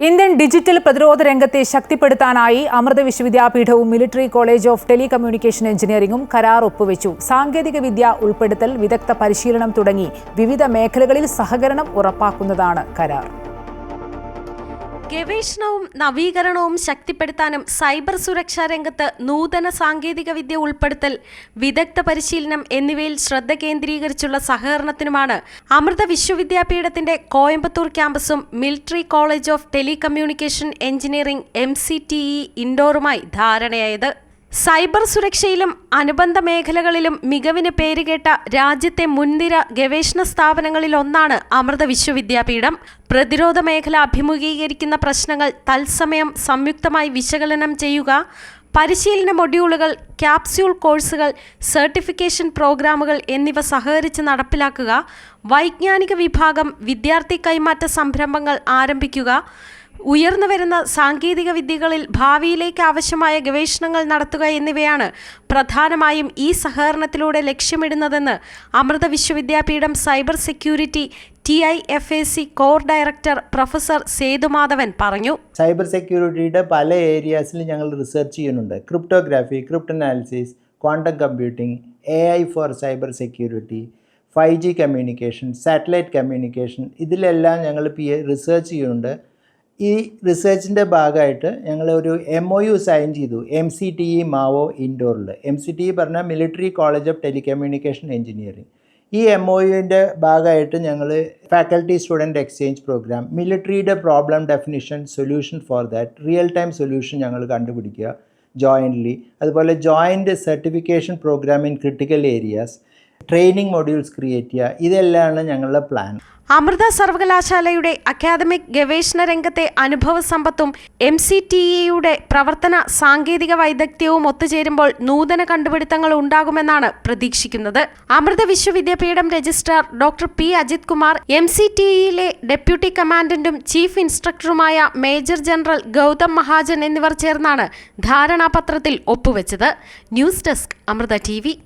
Indian digital പ്രതിരോധ രംഗത്തെ ശക്തിപ്പെടുത്താനായി അമൃത വിശ്വവിദ്യാപീഠവും മിലിറ്ററി കോളേജ് ഓഫ് ടെലികമ്മ്യൂണിക്കേഷൻ എഞ്ചിനീയറിംഗും കരാർ ഒപ്പുവെച്ചു. സാങ്കേതികവിദ്യ ഉൾപ്പെടുത്തൽ, വിദഗ്ധ പരിശീലനം തുടങ്ങി വിവിധ മേഖലകളിൽ സഹകരണം ഉറപ്പാക്കുന്നതാണ് കരാർ. ഗവേഷണവും നവീകരണവും ശക്തിപ്പെടുത്താനും സൈബർ സുരക്ഷാ രംഗത്ത് നൂതന സാങ്കേതികവിദ്യ ഉൾപ്പെടുത്തൽ, വിദഗ്ധ പരിശീലനം എന്നിവയിൽ ശ്രദ്ധ കേന്ദ്രീകരിച്ചുള്ള സഹകരണത്തിനുമാണ് അമൃത വിശ്വവിദ്യാപീഠത്തിന്റെ കോയമ്പത്തൂർ ക്യാമ്പസും military college of telecommunication engineering MCTE ഇൻഡോറുമായി ധാരണയായത്. സൈബർ സുരക്ഷയിലും അനുബന്ധ മേഖലകളിലും മികവിന് പേരുകേട്ട രാജ്യത്തെ മുൻനിര ഗവേഷണ സ്ഥാപനങ്ങളിലൊന്നാണ് അമൃത വിശ്വവിദ്യാപീഠം. പ്രതിരോധ മേഖല അഭിമുഖീകരിക്കുന്ന പ്രശ്നങ്ങൾ തത്സമയം സംയുക്തമായി വിശകലനം ചെയ്യുക, പരിശീലന മൊഡ്യൂളുകൾ, ക്യാപ്സ്യൂൾ കോഴ്സുകൾ, സർട്ടിഫിക്കേഷൻ പ്രോഗ്രാമുകൾ എന്നിവ സഹകരിച്ച് നടപ്പിലാക്കുക, വൈജ്ഞാനിക വിഭാഗം, വിദ്യാർത്ഥി കൈമാറ്റ സംരംഭങ്ങൾ ആരംഭിക്കുക, ഉയർന്നുവരുന്ന സാങ്കേതിക വിദ്യകളിൽ ഭാവിയിലേക്ക് ആവശ്യമായ ഗവേഷണങ്ങൾ നടത്തുക എന്നിവയാണ് പ്രധാനമായും ഈ സഹകരണത്തിലൂടെ ലക്ഷ്യമിടുന്നതെന്ന് Amrita Vishwavidyapeetham cyber security TIFAC core director professor Sethumadhavan പറഞ്ഞു. സൈബർ സെക്യൂരിറ്റിയുടെ പല ഏരിയാസിൽ ഞങ്ങൾ റിസർച്ച് ചെയ്യുന്നുണ്ട്. Cryptography, cryptanalysis, quantum computing, AI for cyber security, 5G communication, satellite communication, ഇതിലെല്ലാം ഞങ്ങൾ റിസർച്ച് ചെയ്യുന്നുണ്ട്. ഈ റിസർച്ചിൻ്റെ ഭാഗമായിട്ട് ഞങ്ങൾ ഒരു MOU സൈൻ ചെയ്തു MCTE മാവോ ഇൻഡോറിൽ. MCTE പറഞ്ഞാൽ military college of telecommunication engineering. ഈ MOUൻ്റെ ഭാഗമായിട്ട് ഞങ്ങൾ ഫാക്കൽറ്റി സ്റ്റുഡൻറ്റ് എക്സ്ചേഞ്ച് പ്രോഗ്രാം, മിലിറ്ററിയുടെ problem definition, solution for that, real time solution ഞങ്ങൾ കണ്ടുപിടിക്കുക ജോയിൻ്റ്ലി. അതുപോലെ joint certification program in critical areas, training modules create ചെയ്യുക. ഇതെല്ലാമാണ് ഞങ്ങളുടെ പ്ലാൻ. അമൃത സർവകലാശാലയുടെ അക്കാദമിക് ഗവേഷണ രംഗത്തെ അനുഭവ സമ്പത്തും MCTEയുടെ പ്രവർത്തന സാങ്കേതിക വൈദഗ്ധ്യവും ഒത്തുചേരുമ്പോൾ നൂതന കണ്ടുപിടുത്തങ്ങൾ ഉണ്ടാകുമെന്നാണ് പ്രതീക്ഷിക്കുന്നത്. Amrita Vishwavidyapeetham registrar doctor P. Ajith Kumar, MCTEയിലെ ഡെപ്യൂട്ടി കമാൻഡന്റും ചീഫ് ഇൻസ്ട്രക്ടറുമായ മേജർ ജനറൽ ഗൗതം മഹാജൻ എന്നിവർ ചേർന്നാണ് ധാരണാപത്രത്തിൽ ഒപ്പുവെച്ചത്. News desk, Amrita TV.